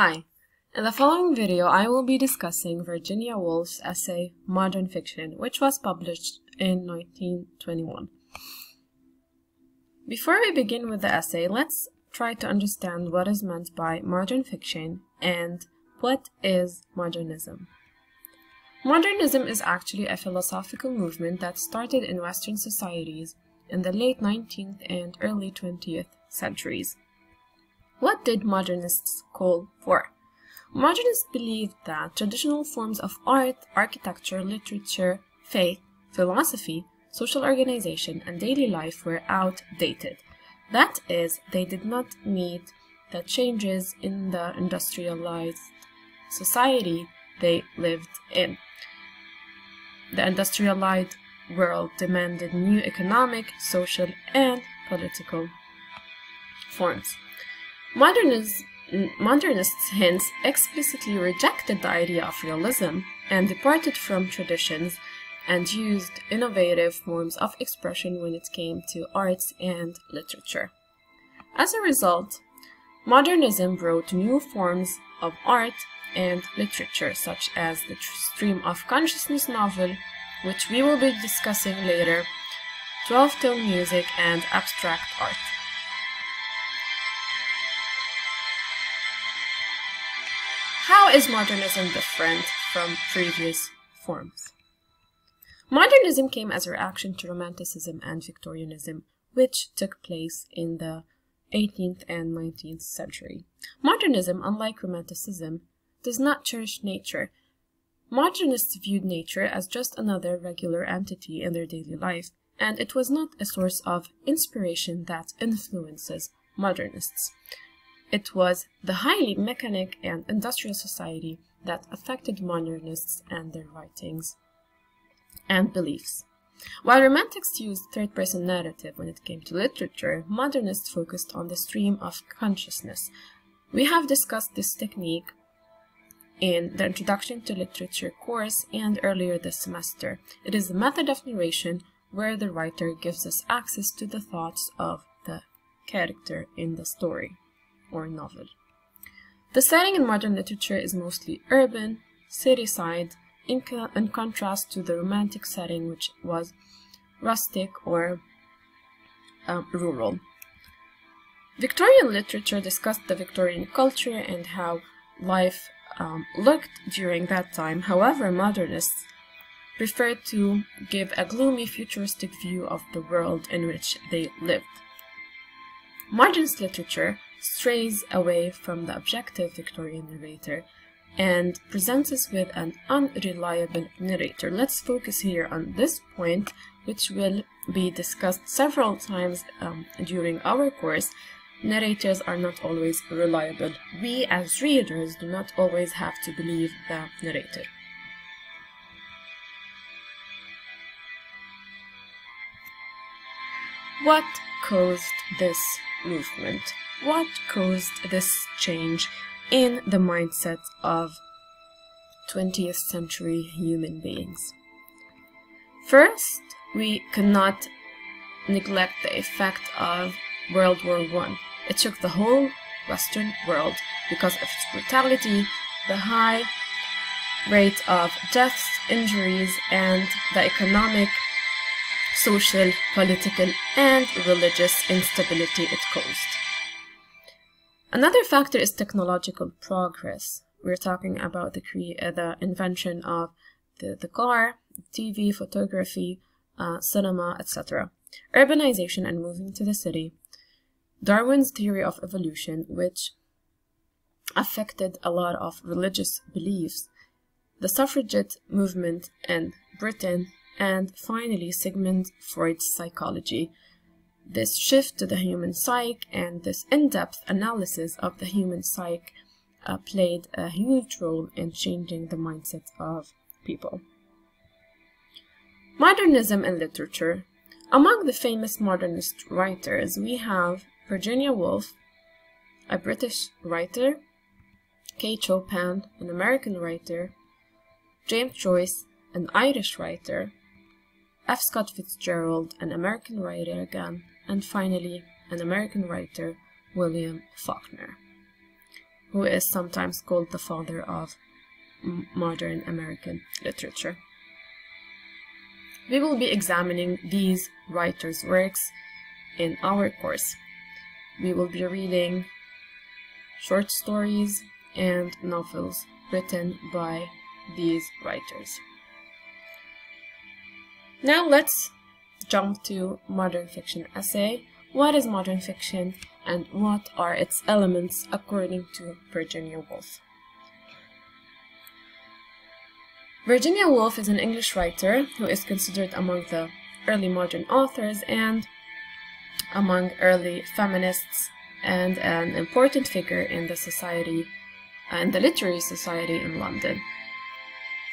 Hi, in the following video I will be discussing Virginia Woolf's essay Modern Fiction, which was published in 1921. Before we begin with the essay, let's try to understand what is meant by modern fiction and what is modernism. Modernism is actually a philosophical movement that started in Western societies in the late 19th and early 20th centuries. What did modernists call for? Modernists believed that traditional forms of art, architecture, literature, faith, philosophy, social organization, and daily life were outdated. That is, they did not meet the changes in the industrialized society they lived in. The industrialized world demanded new economic, social, and political forms. Modernists hence explicitly rejected the idea of realism and departed from traditions and used innovative forms of expression when it came to arts and literature. As a result, modernism brought new forms of art and literature, such as the stream of consciousness novel, which we will be discussing later, 12-tone music, and abstract art. How is modernism different from previous forms? Modernism came as a reaction to Romanticism and Victorianism, which took place in the 18th and 19th century. Modernism, unlike Romanticism, does not cherish nature. Modernists viewed nature as just another regular entity in their daily life, and it was not a source of inspiration that influences modernists. It was the highly mechanic and industrial society that affected modernists and their writings and beliefs. While Romantics used third-person narrative when it came to literature, modernists focused on the stream of consciousness. We have discussed this technique in the Introduction to Literature course and earlier this semester. It is a method of narration where the writer gives us access to the thoughts of the character in the story or novel. The setting in modern literature is mostly urban, city-side, in contrast to the Romantic setting, which was rustic or rural. Victorian literature discussed the Victorian culture and how life looked during that time. However, modernists preferred to give a gloomy, futuristic view of the world in which they lived. Modernist literature strays away from the objective Victorian narrator and presents us with an unreliable narrator. Let's focus here on this point, which will be discussed several times during our course. Narrators are not always reliable. We as readers do not always have to believe the narrator. What caused this movement? What caused this change in the mindset of 20th century human beings? First, we cannot neglect the effect of World War I. It shook the whole Western world because of its brutality, the high rate of deaths, injuries, and the economic, social, political, and religious instability it caused. Another factor is technological progress. We're talking about the invention of the car, TV, photography, cinema, etc. Urbanization and moving to the city. Darwin's theory of evolution, which affected a lot of religious beliefs. The suffragette movement in Britain, and finally Sigmund Freud's psychology. This shift to the human psyche and this in-depth analysis of the human psyche played a huge role in changing the mindset of people. Modernism in literature. Among the famous modernist writers, we have Virginia Woolf, a British writer, K. Chopin, an American writer, James Joyce, an Irish writer, F. Scott Fitzgerald, an American writer again, and finally an American writer, William Faulkner. who is sometimes called the father of modern American literature. We will be examining these writers' works in our course. We will be reading short stories and novels written by these writers. Now let's jump to modern fiction essay. What is modern fiction and what are its elements according to Virginia Woolf? Virginia Woolf is an English writer who is considered among the early modern authors and among early feminists and an important figure in the society and the literary society in London.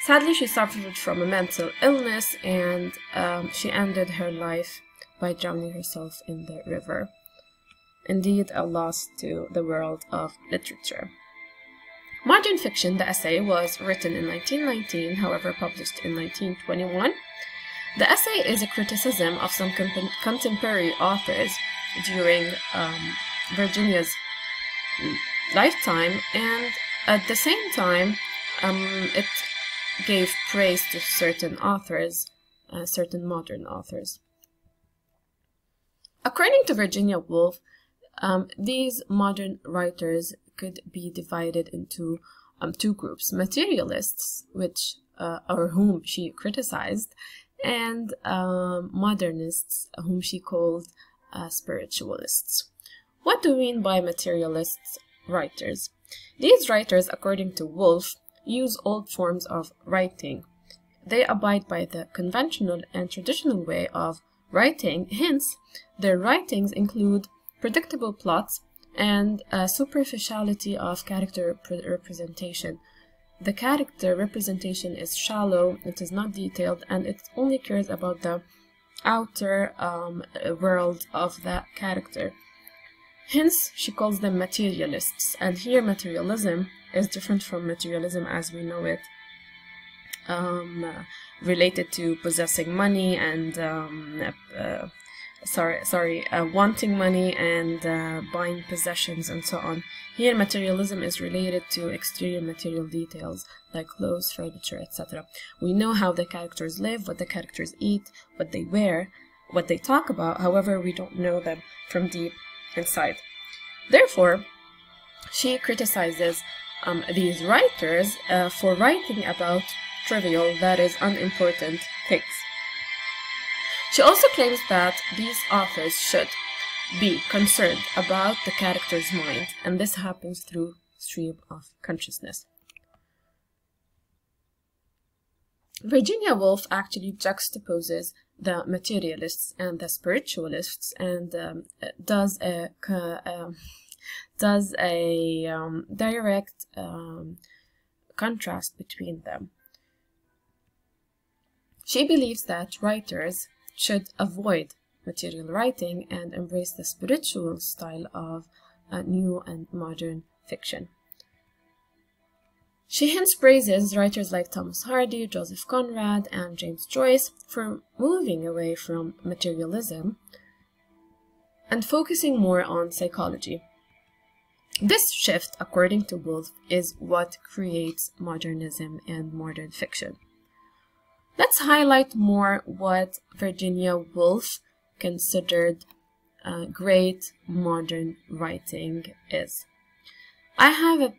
Sadly, she suffered from a mental illness and she ended her life by drowning herself in the river. Indeed, a loss to the world of literature. Modern fiction, the essay, was written in 1919, however published in 1921. The essay is a criticism of some contemporary authors during Virginia's lifetime, and at the same time it gave praise to certain authors, certain modern authors. According to Virginia Woolf, these modern writers could be divided into two groups: materialists, which or whom she criticized, and modernists, whom she called spiritualists. What do we mean by materialist writers? These writers, according to Woolf, use old forms of writing. They abide by the conventional and traditional way of writing, hence their writings include predictable plots and a superficiality of character representation. The character representation is shallow, it is not detailed, and it only cares about the outer world of that character. Hence, she calls them materialists, and here materialism is different from materialism as we know it, related to possessing money and wanting money and buying possessions and so on. Here, materialism is related to exterior material details like clothes, furniture, etc. We know how the characters live, what the characters eat, what they wear, what they talk about. However, we don't know them from deep inside. Therefore, she criticizes these writers for writing about trivial, that is, unimportant things. She also claims that these authors should be concerned about the character's mind, and this happens through stream of consciousness. Virginia Woolf actually juxtaposes the materialists and the spiritualists and does a direct contrast between them. She believes that writers should avoid material writing and embrace the spiritual style of new and modern fiction. She hence praises writers like Thomas Hardy, Joseph Conrad, and James Joyce for moving away from materialism and focusing more on psychology. This shift, according to Woolf, is what creates modernism and modern fiction. Let's highlight more what Virginia Woolf considered great modern writing is. I have a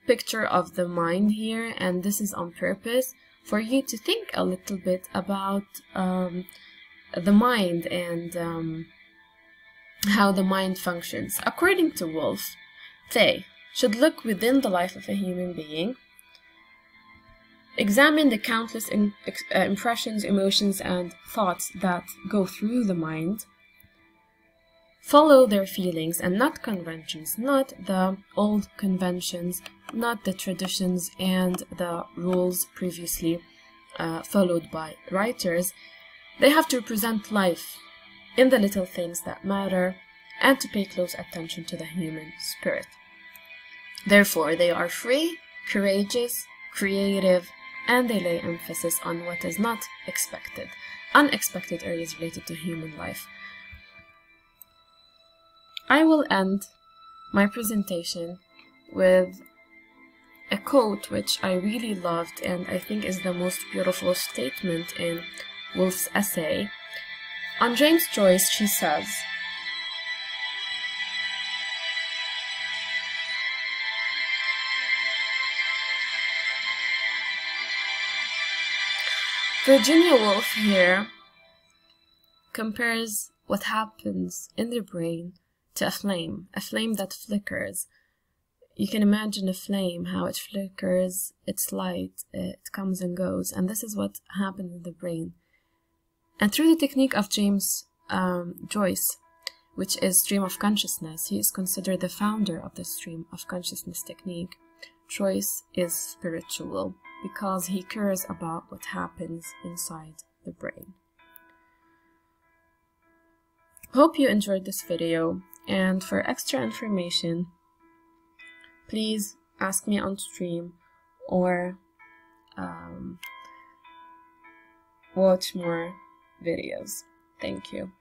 picture of the mind here, and this is on purpose for you to think a little bit about the mind and how the mind functions. According to Woolf, they should look within the life of a human being, examine the countless impressions, emotions, and thoughts that go through the mind, follow their feelings and not conventions, not the old conventions, not the traditions and the rules previously followed by writers. They have to represent life in the little things that matter and to pay close attention to the human spirit. Therefore, they are free, courageous, creative, and they lay emphasis on what is not expected, unexpected areas related to human life. I will end my presentation with a quote which I really loved and I think is the most beautiful statement in Woolf's essay. On James Joyce, she says, Virginia Woolf here compares what happens in the brain to a flame that flickers. You can imagine a flame, how it flickers, its light, it comes and goes, and this is what happens in the brain. And through the technique of James Joyce, which is stream of consciousness, he is considered the founder of the stream of consciousness technique. Joyce is spiritual because he cares about what happens inside the brain. Hope you enjoyed this video, and for extra information, please ask me on stream or watch more videos. Thank you.